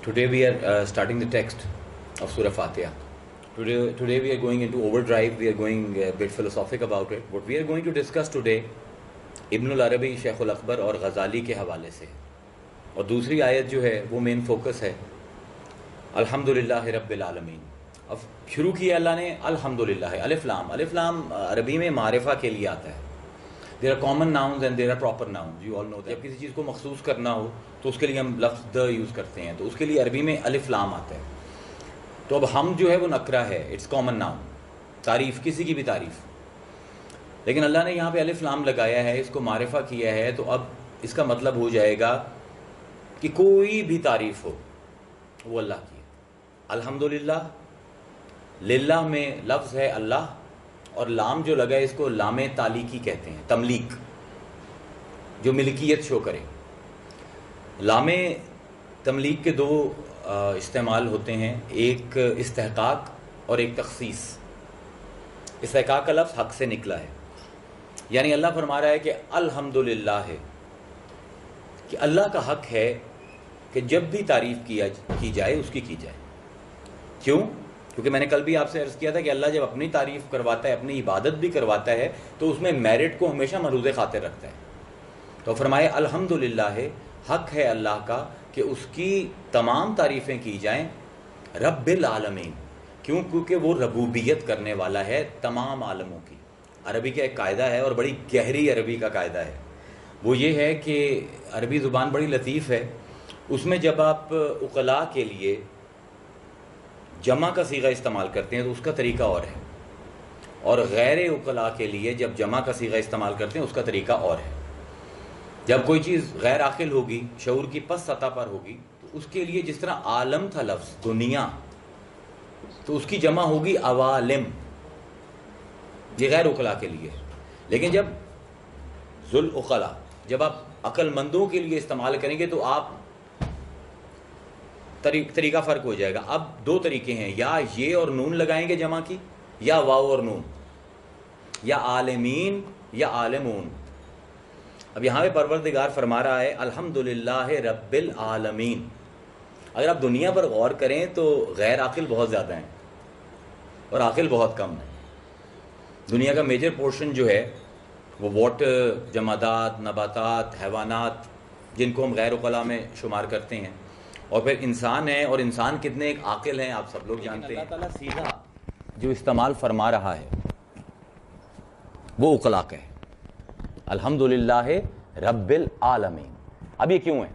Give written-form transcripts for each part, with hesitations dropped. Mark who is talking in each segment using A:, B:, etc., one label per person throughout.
A: Today we are starting the text of Surah Fatiha. Today we are going into overdrive. We are going a bit philosophic about it. What we are going to discuss today, ابن العربی شیخ الاکبر اور غزالی کے حوالے سے، اور دوسری آیت جو ہے وہ مین فوکس ہے الحمدللہ رب العالمین. اب شروع کیا اللہ نے الحمدللہ. الف لام عربی میں معرفہ کے لیے آتا ہے. There are common nouns and there are proper nouns. You all know that. جب کسی چیز کو مخصوص کرنا ہو تو اس کے لیے ہم لفظ د یوز کرتے ہیں، تو اس کے لیے عربی میں الف لام آتا ہے. تو اب ہم جو ہے وہ نکرہ ہے، اٹس کامن ناؤن، تعریف، کسی کی بھی تعریف. لیکن اللہ نے یہاں پہ الف لام لگایا ہے، اس کو معرفہ کیا ہے، تو اب اس کا مطلب ہو جائے گا کہ کوئی بھی تعریف ہو وہ اللہ کی ہے. الحمدللہ، للہ میں لفظ ہے اللہ، اور لام جو لگا ہے اس کو لام تعلیقی کہتے ہیں، تملیک، جو ملکیت شو کرے. لام تملیک کے دو استعمال ہوتے ہیں، ایک استحقاق اور ایک تخصیص. استحقاق کا لفظ حق سے نکلا ہے، یعنی اللہ فرما رہا ہے کہ الحمدللہ ہے، کہ اللہ کا حق ہے کہ جب بھی تعریف کی جائے اس کی جائے. کیوں؟ کیونکہ میں نے کل بھی آپ سے عرض کیا تھا کہ اللہ جب اپنی تعریف کرواتا ہے، اپنی عبادت بھی کرواتا ہے، تو اس میں میرٹ کو ہمیشہ ملحوظ خاطر رکھتا ہے. تو فرمائے الحمدللہ ہے، حق ہے اللہ کا کہ اس کی تمام تعریفیں کی جائیں، رب العالمین. کیوں؟ کیونکہ وہ ربوبیت کرنے والا ہے تمام عالموں کی. عربی کا ایک قاعدہ ہے، اور بڑی گہری عربی کا قاعدہ ہے. وہ یہ ہے کہ عربی زبان بڑی لطیف ہے. اس میں جب آپ عقلاء کے لیے جمع کا صیغہ استعمال کرتے ہیں تو اس کا طریقہ اور ہے، اور غیر عقلاء کے لیے جب جمع کا صیغہ استعمال کرتے ہیں اس کا طریقہ اور ہے. جب کوئی چیز غیر عاقل ہوگی، شعور کی پس سطح پر ہوگی، تو اس کے لیے جس طرح عالم تھا لفظ دنیا، تو اس کی جمع ہوگی عوالم. یہ غیر عقلاء کے لیے. لیکن جب ذوالعقلاء، جب آپ عقل مندوں کے لیے استعمال کریں گے تو آپ طریقہ فرق ہو جائے گا. اب دو طریقے ہیں، یا یہ اور نون لگائیں گے جمع کی، یا واو اور نون، یا عالمین یا عالمون. اب یہاں پہ پروردگار فرما رہا ہے الحمدللہ رب العالمین. اگر آپ دنیا پر غور کریں تو غیر عاقل بہت زیادہ ہیں اور عاقل بہت کم ہیں. دنیا کا میجر پورشن جو ہے وہ واٹر، جمادات، نباتات، حیوانات، جن کو ہم غیر عقلاء میں شمار کرتے ہیں، اور پھر انسان ہیں. اور انسان کتنے ایک عاقل ہیں آپ سب لوگ جانتے ہیں. اللہ تعالیٰ سیدھا جو استعمال فرما رہا ہے وہ عقلاء کا ہے، الحمدللہ رب العالمین. اب یہ کیوں ہے؟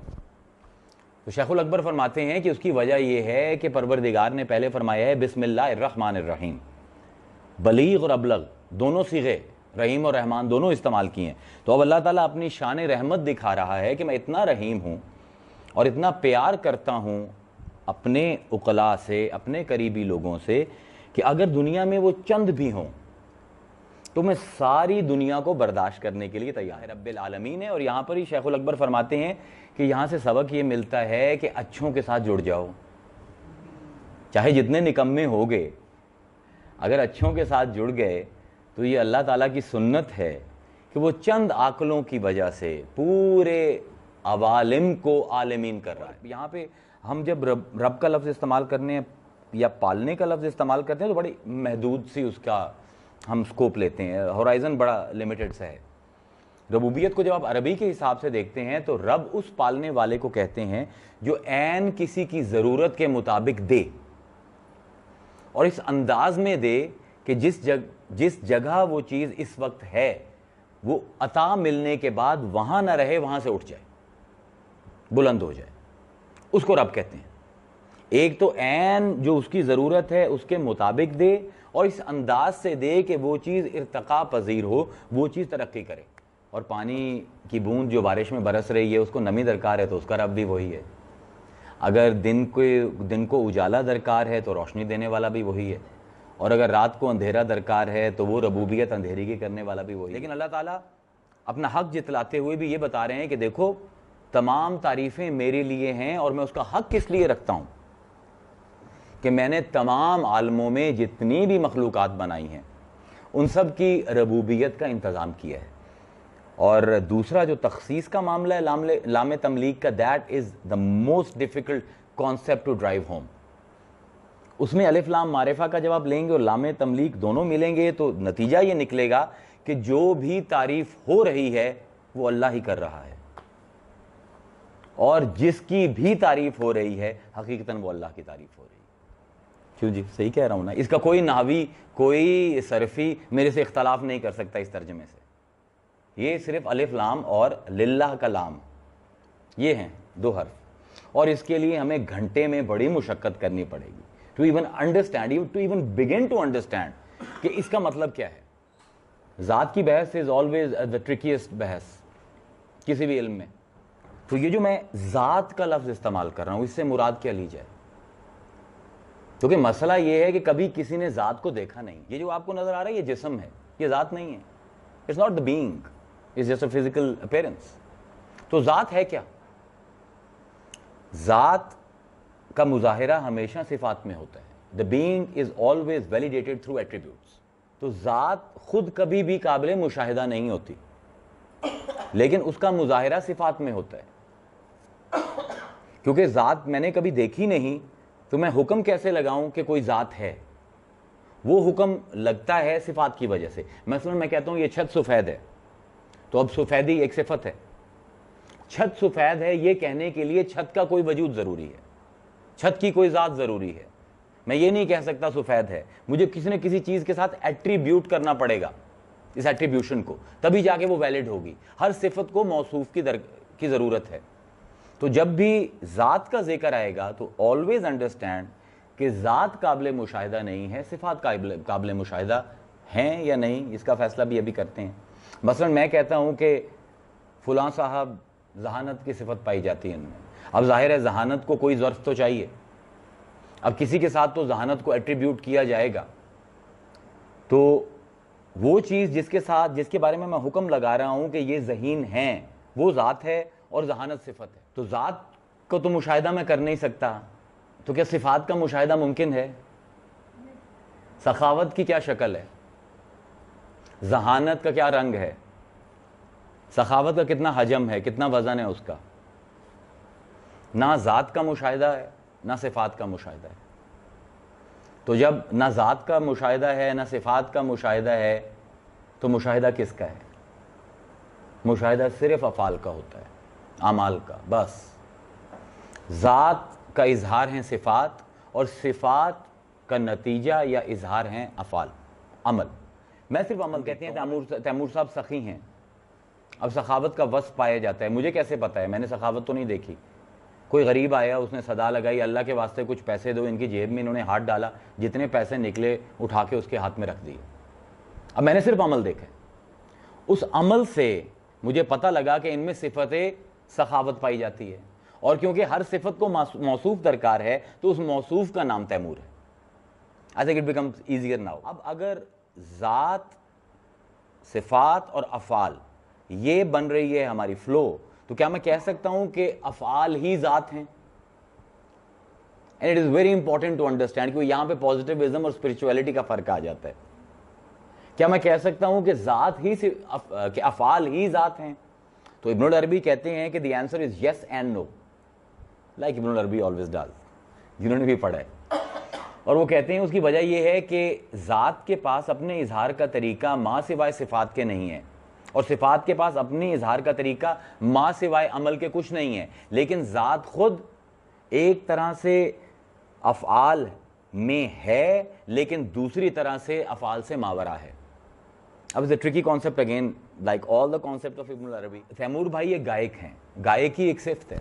A: تو شیخ الاکبر فرماتے ہیں کہ اس کی وجہ یہ ہے کہ پروردگار نے پہلے فرمایا ہے بسم اللہ الرحمن الرحیم. بلیغ اور ابلغ دونوں صیغے، رحیم اور رحمان دونوں استعمال کیے ہیں. تو اب اللہ تعالیٰ اپنی شان رحمت دکھا رہا ہے کہ میں اتنا رحیم ہوں اور اتنا پیار کرتا ہوں اپنے عقلاء سے، اپنے قریبی لوگوں سے، کہ اگر دنیا میں وہ چند بھی ہوں تو میں ساری دنیا کو برداشت کرنے کے لیے تیار ہے. رب العالمین ہے. اور یہاں پر ہی شیخ الاکبر فرماتے ہیں کہ یہاں سے سبق یہ ملتا ہے کہ اچھوں کے ساتھ جڑ جاؤ، چاہے جتنے نکمے ہو گئے، اگر اچھوں کے ساتھ جڑ گئے تو یہ اللہ تعالیٰ کی سنت ہے کہ وہ چند عاقلوں کی وجہ سے پورے عوالم کو عالمین کر رہا ہے. یہاں پہ ہم جب رب کا لفظ استعمال کرنے یا پالنے کا لفظ استعمال کرتے ہیں تو بڑی محدود سی اس کا ہم سکوپ لیتے ہیں، ہورائزن بڑا لیمیٹڈ سا ہے. ربوبیت کو جب آپ عربی کے حساب سے دیکھتے ہیں تو رب اس پالنے والے کو کہتے ہیں جو عین کسی کی ضرورت کے مطابق دے، اور اس انداز میں دے کہ جس جگہ وہ چیز اس وقت ہے وہ عطا ملنے کے بعد وہاں نہ رہے، وہاں سے اٹھ جائے، بلند ہو جائے. اس کو رب کہتے ہیں. ایک تو عین جو اس کی ضرورت ہے اس کے مطابق دے، اور اس انداز سے دے کہ وہ چیز ارتقا پذیر ہو، وہ چیز ترقی کرے. اور پانی کی بوند جو بارش میں برس رہی ہے اس کو نمی درکار ہے تو اس کا رب بھی وہی ہے. اگر دن کو اجالا درکار ہے تو روشنی دینے والا بھی وہی ہے، اور اگر رات کو اندھیرا درکار ہے تو وہ ربوبیت اندھیری کی کرنے والا بھی وہی ہے. لیکن اللہ تعالیٰ اپنا حق جتلاتے ہوئے بھی یہ بتا رہے ہیں کہ دیکھو تمام تعریفیں میرے لیے ہیں، اور میں اس کا حق کس لیے رکھتا ہوں کہ میں نے تمام عالموں میں جتنی بھی مخلوقات بنائی ہیں ان سب کی ربوبیت کا انتظام کیا ہے. اور دوسرا جو تخصیص کا معاملہ ہے لام تملیک کا, that is the most difficult concept to drive home. اس میں الف لام معرفہ کا جب آپ لیں گے اور لام تملیک دونوں ملیں گے تو نتیجہ یہ نکلے گا کہ جو بھی تعریف ہو رہی ہے وہ اللہ ہی کر رہا ہے، اور جس کی بھی تعریف ہو رہی ہے حقیقتاً وہ اللہ کی تعریف ہو رہی ہے. کیوں جی صحیح کہہ رہا ہوں نا؟ اس کا کوئی نحوی کوئی صرفی میرے سے اختلاف نہیں کر سکتا اس ترجمے سے. یہ صرف الف لام اور للہ کا لام، یہ ہیں دو حرف، اور اس کے لیے ہمیں گھنٹے میں بڑی مشقت کرنی پڑے گی to even understand, to even begin to understand کہ اس کا مطلب کیا ہے. ذات کی بحث از آلویز دا ٹرکیسٹ بحث کسی بھی علم میں. تو یہ جو میں ذات کا لفظ استعمال کر رہا ہوں اس سے مراد کیا لی جائے؟ کیونکہ مسئلہ یہ ہے کہ کبھی کسی نے ذات کو دیکھا نہیں. یہ جو آپ کو نظر آ رہا ہے یہ جسم ہے، یہ ذات نہیں ہے. It's not the being, it's just a physical appearance. تو ذات ہے کیا؟ ذات کا مظاہرہ ہمیشہ صفات میں ہوتا ہے. The being is always validated through attributes. تو ذات خود کبھی بھی قابل مشاہدہ نہیں ہوتی، لیکن اس کا مظاہرہ صفات میں ہوتا ہے. کیونکہ ذات میں نے کبھی دیکھی نہیں تو میں حکم کیسے لگاؤں کہ کوئی ذات ہے؟ وہ حکم لگتا ہے صفات کی وجہ سے. مثلا میں کہتا ہوں یہ چھت سفید ہے، تو اب سفیدی ایک صفت ہے. چھت سفید ہے یہ کہنے کے لیے چھت کا کوئی وجود ضروری ہے، چھت کی کوئی ذات ضروری ہے. میں یہ نہیں کہہ سکتا سفید ہے، مجھے کسی نہ کسی چیز کے ساتھ ایٹریبیوٹ کرنا پڑے گا اس ایٹریبیوشن کو، تبھی جا کے وہ ویلڈ ہوگی. ہر صفت کو موصوف کی ضرورت ہے. تو جب بھی ذات کا ذکر آئے گا تو آلویز انڈرسٹینڈ کہ ذات قابل مشاہدہ نہیں ہے، صفات قابل مشاہدہ ہیں یا نہیں، اس کا فیصلہ بھی ابھی کرتے ہیں. مثلا میں کہتا ہوں کہ فلاں صاحب ذہانت کی صفت پائی جاتی ہے ان میں. اب ظاہر ہے ذہانت کو کوئی ظرف تو چاہیے. اب کسی کے ساتھ تو ذہانت کو ایٹریبیوٹ کیا جائے گا، تو وہ چیز جس کے بارے میں حکم لگا رہا ہوں کہ یہ ذہین ہیں، وہ ذات ہے اور ذہانت صفت ہے. تو ذات کو تو مشاہدہ میں کر نہیں سکتا، تو کیا صفات کا مشاہدہ ممکن ہے؟ سخاوت کی کیا شکل ہے؟ ذہانت کا کیا رنگ ہے؟ سخاوت کا کتنا حجم ہے، کتنا وزن ہے اس کا؟ نہ ذات کا مشاہدہ ہے نہ صفات کا مشاہدہ ہے. تو جب نہ ذات کا مشاہدہ ہے نہ صفات کا مشاہدہ ہے تو مشاہدہ کس کا ہے؟ مشاہدہ صرف افعال کا ہوتا ہے، اعمال کا. بس ذات کا اظہار ہیں صفات، اور صفات کا نتیجہ یا اظہار ہیں افعال، عمل. میں صرف عمل کہتے ہیں. تیمور صاحب سخی ہیں، اب سخاوت کا وصف پایا جاتا ہے. مجھے کیسے پتا ہے؟ میں نے سخاوت تو نہیں دیکھی. کوئی غریب آیا، اس نے صدا لگائی اللہ کے واسطے کچھ پیسے دو، ان کی جیب میں انہوں نے ہاتھ ڈالا، جتنے پیسے نکلے اٹھا کے اس کے ہاتھ میں رکھ دیے. اب میں نے صرف عمل دیکھا، اس عمل سے مجھے پتہ لگا کہ ان میں صفت سخاوت پائی جاتی ہے. اور کیونکہ ہر صفت کو موصوف درکار ہے تو اس موصوف کا نام تیمور ہے. I think it becomes easier now. اب اگر ذات، صفات اور افعال یہ بن رہی ہے ہماری فلو، تو کیا میں کہہ سکتا ہوں کہ افعال ہی ذات ہیں؟ And it is very important to understand کہ یہاں پہ پازیٹیوزم اور اسپرچولیٹی کا فرق آ جاتا ہے. کیا میں کہہ سکتا ہوں کہ ذات ہی کہ افعال ہی ذات ہیں؟ تو ابن العربی کہتے ہیں کہ the answer is yes and no, like ابن العربی always does، جنہوں نے بھی پڑھا ہے. اور وہ کہتے ہیں اس کی وجہ یہ ہے کہ ذات کے پاس اپنے اظہار کا طریقہ ما سوائے صفات کے نہیں ہے، اور صفات کے پاس اپنی اظہار کا طریقہ ما سوائے عمل کے کچھ نہیں ہے. لیکن ذات خود ایک طرح سے افعال میں ہے، لیکن دوسری طرح سے افعال سے ماورا ہے. اب it's a tricky concept again, like all the concept of ابن العربی. تیمور بھائی یہ گائک ہیں، گائکی ایک صفت ہے.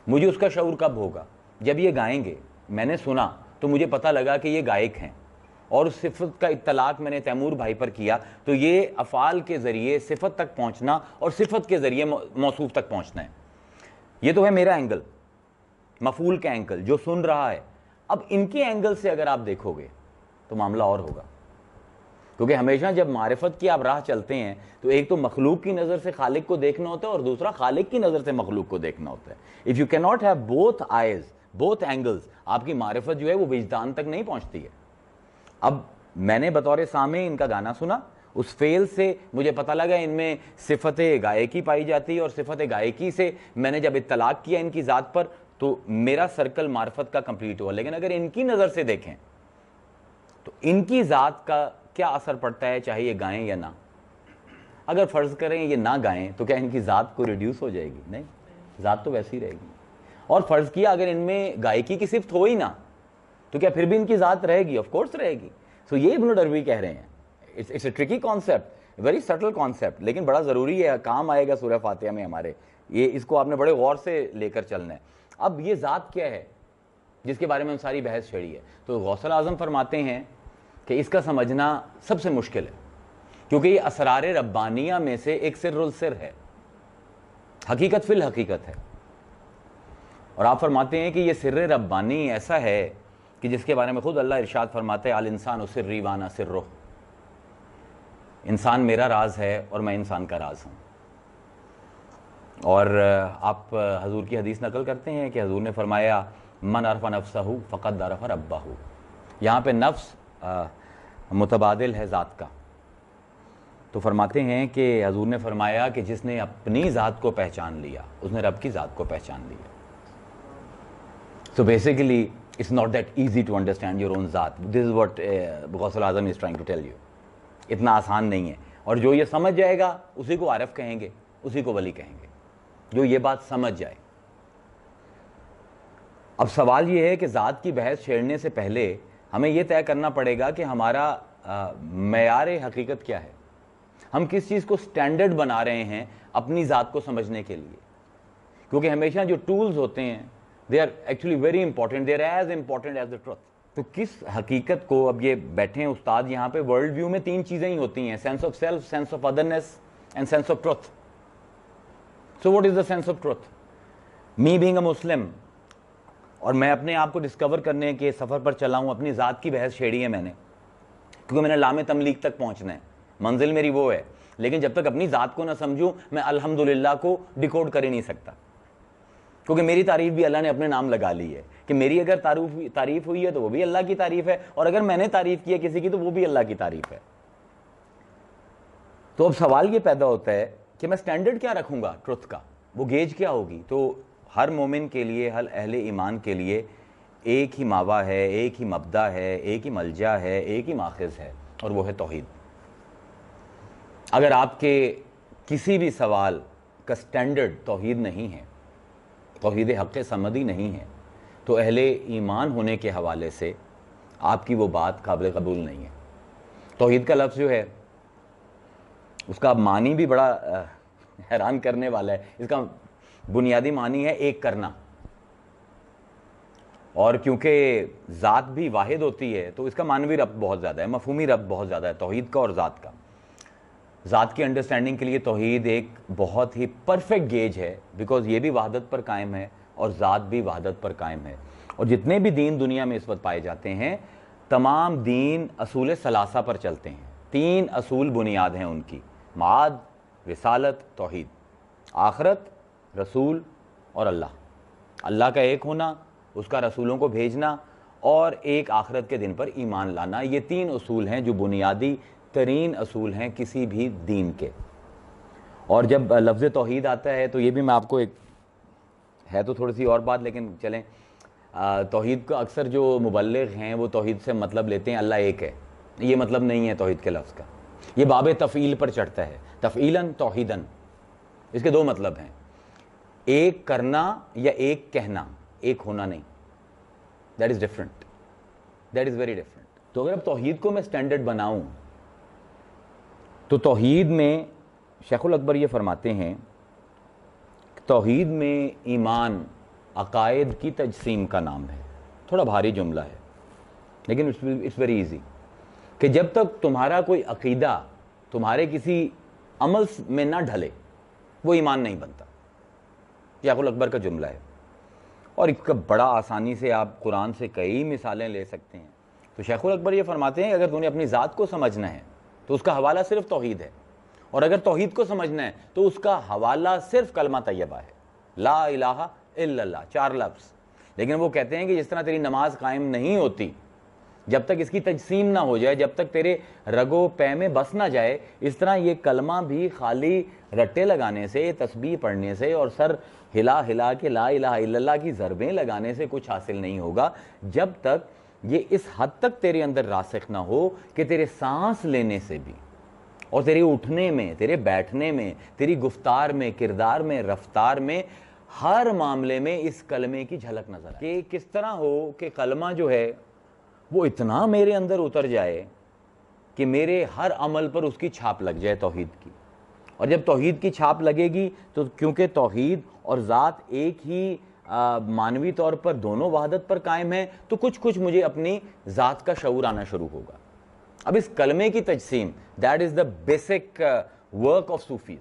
A: مجھے اس کا شعور کب ہوگا؟ جب یہ گائیں گے. میں نے سنا تو مجھے پتہ لگا کہ یہ گائک ہیں، اور اس صفت کا اطلاق میں نے تیمور بھائی پر کیا. تو یہ افعال کے ذریعے صفت تک پہنچنا اور صفت کے ذریعے موصوف تک پہنچنا ہے. یہ تو ہے میرا اینگل، مفعول کا اینگل جو سن رہا ہے. اب ان کے اینگل سے اگر آپ دیکھو گے تو معاملہ اور ہوگا. کیونکہ ہمیشہ جب معرفت کی آپ راہ چلتے ہیں تو ایک تو مخلوق کی نظر سے خالق کو دیکھنا ہوتا ہے، اور دوسرا خالق کی نظر سے مخلوق کو دیکھنا ہوتا ہے. If you cannot have both eyes, both angles، آپ کی معرفت جو ہے وہ وجدان تک نہیں پہنچتی ہے. اب میں نے بطور سامع ان کا گانا سنا، اس فعل سے مجھے پتہ لگا ان میں صفت گائکی پائی جاتی ہے، اور صفت گائکی سے میں نے جب اطلاق کیا ان کی ذات پر تو میرا سرکل معرفت کا کمپلیٹ ہوا. لیکن اگر ان کی نظر سے دیکھیں تو ان کی ذات کا کیا اثر پڑتا ہے چاہے یہ گائیں یا نہ. اگر فرض کریں یہ نہ گائیں تو کیا ان کی ذات کو ریڈیوس ہو جائے گی؟ نہیں, ذات تو ویسی رہے گی. اور فرض کیا اگر ان میں گائکی کی صفت ہو ہی نہ تو کیا پھر بھی ان کی ذات رہے گی؟ آف کورس رہے گی. سو یہ ابن دروی کہہ رہے ہیں. It's a tricky concept, very subtle concept, لیکن بڑا ضروری ہے, کام آئے گا سورہ فاتحہ میں ہمارے. یہ اس کو آپ نے بڑے غور سے لے کر چلنا ہے. اب یہ ذات کیا ہے جس کے بارے میں ہم ساری بحث چھیڑی ہے؟ تو غوث اعظم فرماتے ہیں کہ اس کا سمجھنا سب سے مشکل ہے, کیونکہ یہ اسرار ربانیہ میں سے ایک سر السر ہے, حقیقت فی الحقیقت ہے. اور آپ فرماتے ہیں کہ یہ سر ربانی ایسا ہے کہ جس کے بارے میں خود اللہ ارشاد فرماتے ہیں الانسان سری وانا سرہ, انسان میرا راز ہے اور میں انسان کا راز ہوں. اور آپ حضور کی حدیث نقل کرتے ہیں کہ حضور نے فرمایا من عرف نفسہ فقد عرف ربہ. یہاں پہ نفس متبادل ہے ذات کا. تو فرماتے ہیں کہ حضور نے فرمایا کہ جس نے اپنی ذات کو پہچان لیا اس نے رب کی ذات کو پہچان لیا. So basically it's not that easy to understand your own ذات. This is what Ghaus الاعظم is trying to tell you. اتنا آسان نہیں ہے. اور جو یہ سمجھ جائے گا اسی کو عارف کہیں گے, اسی کو ولی کہیں گے, جو یہ بات سمجھ جائے. اب سوال یہ ہے کہ ذات کی بحث چھیڑنے سے پہلے ہمیں یہ طے کرنا پڑے گا کہ ہمارا معیار حقیقت کیا ہے. ہم کس چیز کو سٹینڈرڈ بنا رہے ہیں اپنی ذات کو سمجھنے کے لیے, کیونکہ ہمیشہ جو ٹولز ہوتے ہیں they are actually very important, they are as important as the truth. تو کس حقیقت کو, اب یہ بیٹھے ہیں استاد یہاں پہ, ورلڈ ویو میں تین چیزیں ہی ہوتی ہیں, sense of self, sense of otherness and sense of truth. So what is the sense of truth? Me being a Muslim, اور میں اپنے آپ کو ڈسکور کرنے کے سفر پر چلا ہوں, اپنی ذات کی بحث چھیڑی ہے میں نے, کیونکہ میں نے لام تملیک تک پہنچنا ہے, منزل میری وہ ہے. لیکن جب تک اپنی ذات کو نہ سمجھوں میں الحمدللہ کو ڈیکوڈ کر ہی نہیں سکتا, کیونکہ میری تعریف بھی اللہ نے اپنے نام لگا لی ہے کہ میری اگر تعریف ہوئی ہے تو وہ بھی اللہ کی تعریف ہے, اور اگر میں نے تعریف کی ہے کسی کی تو وہ بھی اللہ کی تعریف ہے. تو اب سوال یہ پیدا ہوتا ہے کہ میں سٹینڈرڈ کیا رکھوں گا ٹروتھ کا, وہ گیج کیا ہوگی؟ تو ہر مومن کے لیے, ہر اہل ایمان کے لیے ایک ہی ماوا ہے, ایک ہی مبدا ہے, ایک ہی ملجا ہے, ایک ہی ماخذ ہے, اور وہ ہے توحید. اگر آپ کے کسی بھی سوال کا سٹینڈرڈ توحید نہیں ہے, توحید حق صمدی نہیں ہے, تو اہل ایمان ہونے کے حوالے سے آپ کی وہ بات قابل قبول نہیں ہے. توحید کا لفظ جو ہے اس کا معنی بھی بڑا حیران کرنے والا ہے. اس کا بنیادی معنی ہے ایک کرنا, اور کیونکہ ذات بھی واحد ہوتی ہے تو اس کا معنوی ربط بہت زیادہ ہے, مفہومی ربط بہت زیادہ ہے توحید کا اور ذات کا. ذات کی انڈرسٹینڈنگ کے لیے توحید ایک بہت ہی پرفیکٹ گیج ہے, بیکاز یہ بھی وحدت پر قائم ہے اور ذات بھی وحدت پر قائم ہے. اور جتنے بھی دین دنیا میں اس وقت پائے جاتے ہیں تمام دین اصول ثلاثہ پر چلتے ہیں. تین اصول بنیاد ہیں ان کی, معاد, رسالت, توحید. آخرت, رسول اور اللہ. اللہ کا ایک ہونا, اس کا رسولوں کو بھیجنا, اور ایک آخرت کے دن پر ایمان لانا. یہ تین اصول ہیں جو بنیادی ترین اصول ہیں کسی بھی دین کے. اور جب لفظ توحید آتا ہے تو یہ بھی میں آپ کو ایک ہے تو تھوڑی سی اور بات, لیکن چلیں, توحید کا اکثر جو مبلغ ہیں وہ توحید سے مطلب لیتے ہیں اللہ ایک ہے. یہ مطلب نہیں ہے توحید کے لفظ کا, یہ باب تفعیل پر چڑھتا ہے, تفعیلاً توحیداً. اس کے دو مطلب ہیں, ایک کرنا یا ایک کہنا, ایک ہونا نہیں. That is different, that is very different. تو اگر اب توحید کو میں سٹینڈرڈ بناؤں تو توحید میں شیخ الاکبر یہ فرماتے ہیں کہ توحید میں ایمان عقائد کی تجسیم کا نام ہے. تھوڑا بھاری جملہ ہے لیکن اٹس ویری ایزی, کہ جب تک تمہارا کوئی عقیدہ تمہارے کسی عمل میں نہ ڈھلے وہ ایمان نہیں بنتا. شیخ الاکبر کا جملہ ہے, اور اس کا بڑا آسانی سے آپ قرآن سے کئی مثالیں لے سکتے ہیں. تو شیخ الاکبر یہ فرماتے ہیں اگر تم نے اپنی ذات کو سمجھنا ہے تو اس کا حوالہ صرف توحید ہے, اور اگر توحید کو سمجھنا ہے تو اس کا حوالہ صرف کلمہ طیبہ ہے, لا الہ الا اللہ, 4 لفظ. لیکن وہ کہتے ہیں کہ جس طرح تیری نماز قائم نہیں ہوتی جب تک اس کی تجسیم نہ ہو جائے, جب تک تیرے رگو پے میں بس نہ جائے. اس طرح یہ کلمہ بھی خالی رٹے لگانے سے, تسبیح پڑھنے سے اور سر ہلا ہلا کے لا الہ الا اللہ کی ضربیں لگانے سے کچھ حاصل نہیں ہوگا, جب تک یہ اس حد تک تیرے اندر راسخ نہ ہو کہ تیرے سانس لینے سے بھی اور تیرے اٹھنے میں, تیرے بیٹھنے میں, تیری گفتار میں, کردار میں, رفتار میں, ہر معاملے میں اس کلمے کی جھلک نظر آئے. کہ کس طرح ہو کہ کلمہ جو ہے وہ اتنا میرے اندر اتر جائے کہ میرے ہر عمل پر اس کی چھاپ لگ جائے توحید کی. اور جب توحید کی چھاپ لگے گی تو کیونکہ توحید اور ذات ایک ہی مانوی طور پر دونوں وحدت پر قائم ہیں, تو کچھ مجھے اپنی ذات کا شعور آنا شروع ہوگا. اب اس کلمے کی تجسیم, that is the basic work of Sufis.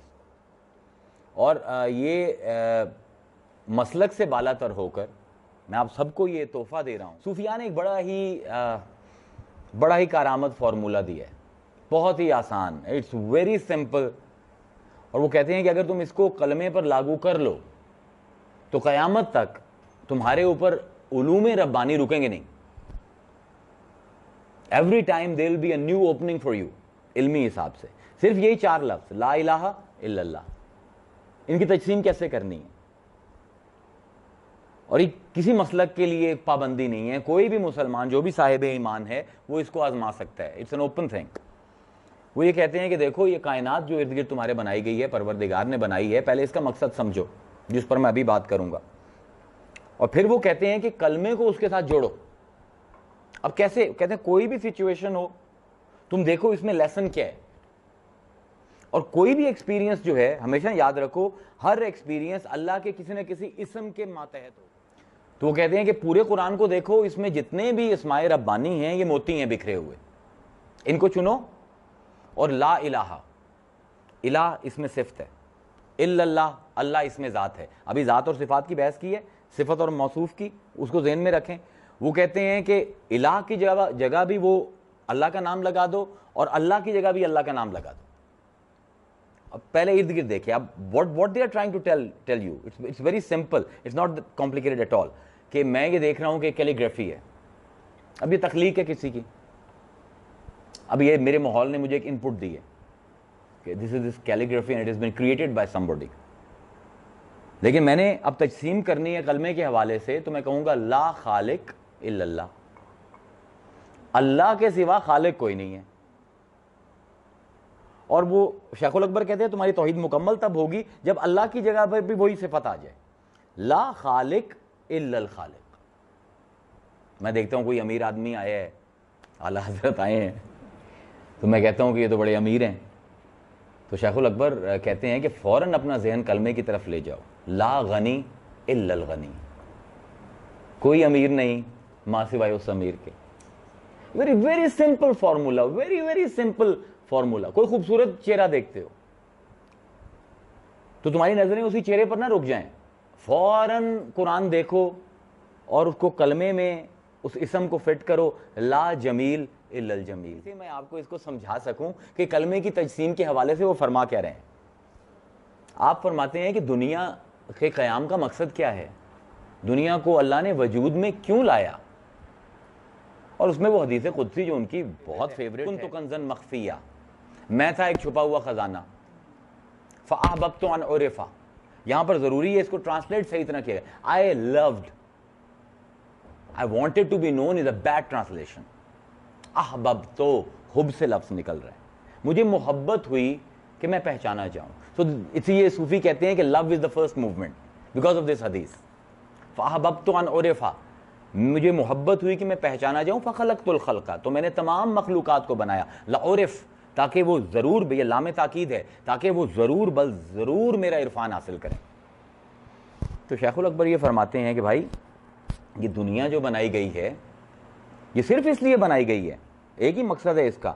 A: اور یہ مسلک سے بالا تر ہو کر میں آپ سب کو یہ تحفہ دے رہا ہوں. صوفیاء نے ایک بڑا ہی کارآمد فارمولہ دیا ہے, بہت ہی آسان, اٹس ویری سمپل. اور وہ کہتے ہیں کہ اگر تم اس کو کلمے پر لاگو کر لو تو قیامت تک تمہارے اوپر علوم ربانی رکیں گے نہیں. Every time there will be a new opening for you, علمی حساب سے. صرف یہی 4 لفظ لا الہ الا اللہ, ان کی تجسیم کیسے کرنی ہے. اور یہ کسی مسلک کے لیے پابندی نہیں ہے, کوئی بھی مسلمان جو بھی صاحب ایمان ہے وہ اس کو آزما سکتا ہے. It's an open thing. وہ یہ کہتے ہیں کہ دیکھو یہ کائنات جو ارد گرد تمہارے بنائی گئی ہے, پروردگار نے بنائی ہے, پہلے اس کا مقصد سمجھو جس پر میں ابھی بات کروں گا. اور پھر وہ کہتے ہیں کہ کلمے کو اس کے ساتھ جوڑو. اب کیسے؟ کہتے ہیں کوئی بھی سچویشن ہو تم دیکھو اس میں لیسن کیا ہے. اور کوئی بھی ایکسپیرینس جو ہے, ہمیشہ یاد رکھو, ہر ایکسپیرینس اللہ کے کسی نہ کسی اسم کے ماتحت ہو. تو وہ کہتے ہیں کہ پورے قرآن کو دیکھو, اس میں جتنے بھی اسماء ربانی ہیں یہ موتی ہیں بکھرے ہوئے, ان کو چنو. اور لا الہ, الہ اس میں صفت ہے, الا اللہ, اللہ اس میں ذات ہے. ابھی ذات اور صفات کی بحث کی ہے, صفت اور موصوف کی, اس کو ذہن میں رکھیں. وہ کہتے ہیں کہ الہ کی جگہ بھی وہ اللہ کا نام لگا دو اور اللہ کی جگہ بھی اللہ کا نام لگا دو. اب پہلے ارد گرد دیکھیں, اب what they are trying to tell you, it's very simple, it's not complicated at all. کہ میں یہ دیکھ رہا ہوں کہ کیلیگرافی ہے, اب یہ تخلیق ہے کسی کی, اب یہ میرے ماحول نے مجھے ایک ان پٹ دی ہے کہ this is this calligraphy and it has been created by somebody. لیکن میں نے اب تجسیم کرنی ہے کلمے کے حوالے سے, تو میں کہوں گا لا خالق الا اللہ, اللہ کے سوا خالق کوئی نہیں ہے. اور وہ شیخ الاکبر کہتے ہیں تمہاری توحید مکمل تب ہوگی جب اللہ کی جگہ پر بھی وہی صفت آ جائے, لا خالق الا الخالق. میں دیکھتا ہوں کوئی امیر آدمی آیا ہے, اعلیٰ حضرت آئے ہیں, تو میں کہتا ہوں کہ یہ تو بڑے امیر ہیں. تو شیخ الاکبر کہتے ہیں کہ فوراً اپنا ذہن کلمے کی طرف لے جاؤ, لا غنی الا الغنی, کوئی امیر نہیں ماں سوائے اس امیر کے. Very very simple formula, very very simple formula. کوئی خوبصورت چہرہ دیکھتے ہو تو تمہاری نظریں اسی چہرے پر نہ رک جائیں, فوراً قرآن دیکھو اور اس کو کلمے میں اس اسم کو فٹ کرو, لا جمیل الا الجمیل. میں آپ کو اس کو سمجھا سکوں کہ کلمے کی تجسیم کے حوالے سے وہ فرما کیا رہے ہیں. آپ فرماتے ہیں کہ دنیا کے قیام کا مقصد کیا ہے, دنیا کو اللہ نے وجود میں کیوں لایا. اور اس میں وہ حدیث قدسی جو ان کی بہت فیوریٹ ہے, کنت کنزا مخفیہ, میں تھا ایک چھپا ہوا خزانہ, فاحببت ان اعرف. یہاں پر ضروری ہے اس کو ٹرانسلیٹ صحیح طرح کیا ہے, I loved, I wanted to be known is a bad translation. احببت, حب سے لفظ نکل رہا ہے, مجھے محبت ہوئی کہ میں پہچانا جاؤں. So اسی یہ صوفی کہتے ہیں کہ love is the first movement because of this hadith. فاحببت ان اعرف, مجھے محبت ہوئی کہ میں پہچانا جاؤں. فخلقت الخلق, تو میں نے تمام مخلوقات کو بنایا. لعرف, تاکہ وہ ضرور, یہ لام تاکید ہے, تاکہ وہ ضرور بل ضرور میرا عرفان حاصل کریں. تو شیخ الاکبر یہ فرماتے ہیں کہ بھائی یہ دنیا جو بنائی گئی ہے یہ صرف اس لیے بنائی گئی ہے, ایک ہی مقصد ہے اس کا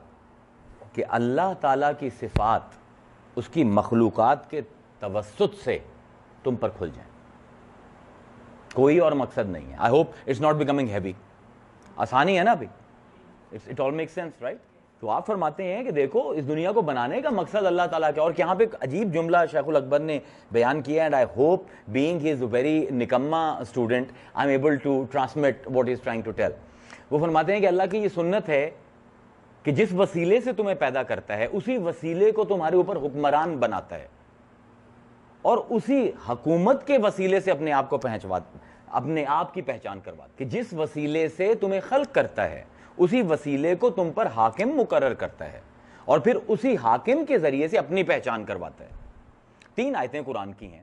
A: کہ اللہ تعالیٰ کی صفات اس کی مخلوقات کے توسط سے تم پر کھل جائیں, کوئی اور مقصد نہیں ہے. I hope it's not becoming heavy. آسانی ہے نا ابھی, it all make sense right. تو آپ فرماتے ہیں کہ دیکھو اس دنیا کو بنانے کا مقصد اللہ تعالیٰ کا. اور یہاں پہ ایک عجیب جملہ شیخ الاکبر نے بیان کیا, and I hope being he is a very نکما student I am able to transmit what is trying to tell. وہ فرماتے ہیں کہ اللہ کی یہ سنت ہے کہ جس وسیلے سے تمہیں پیدا کرتا ہے اسی وسیلے کو تمہارے اوپر حکمران بناتا ہے، اور اسی حکومت کے وسیلے سے اپنے آپ کی پہچان کرواتا ہے، کہ جس وسیلے سے تمہیں خلق کرتا ہے اسی وسیلے کو تم پر حاکم مقرر کرتا ہے، اور پھر اسی حاکم کے ذریعے سے اپنی پہچان کرواتا ہے۔ 3 آیتیں قرآن کی ہیں۔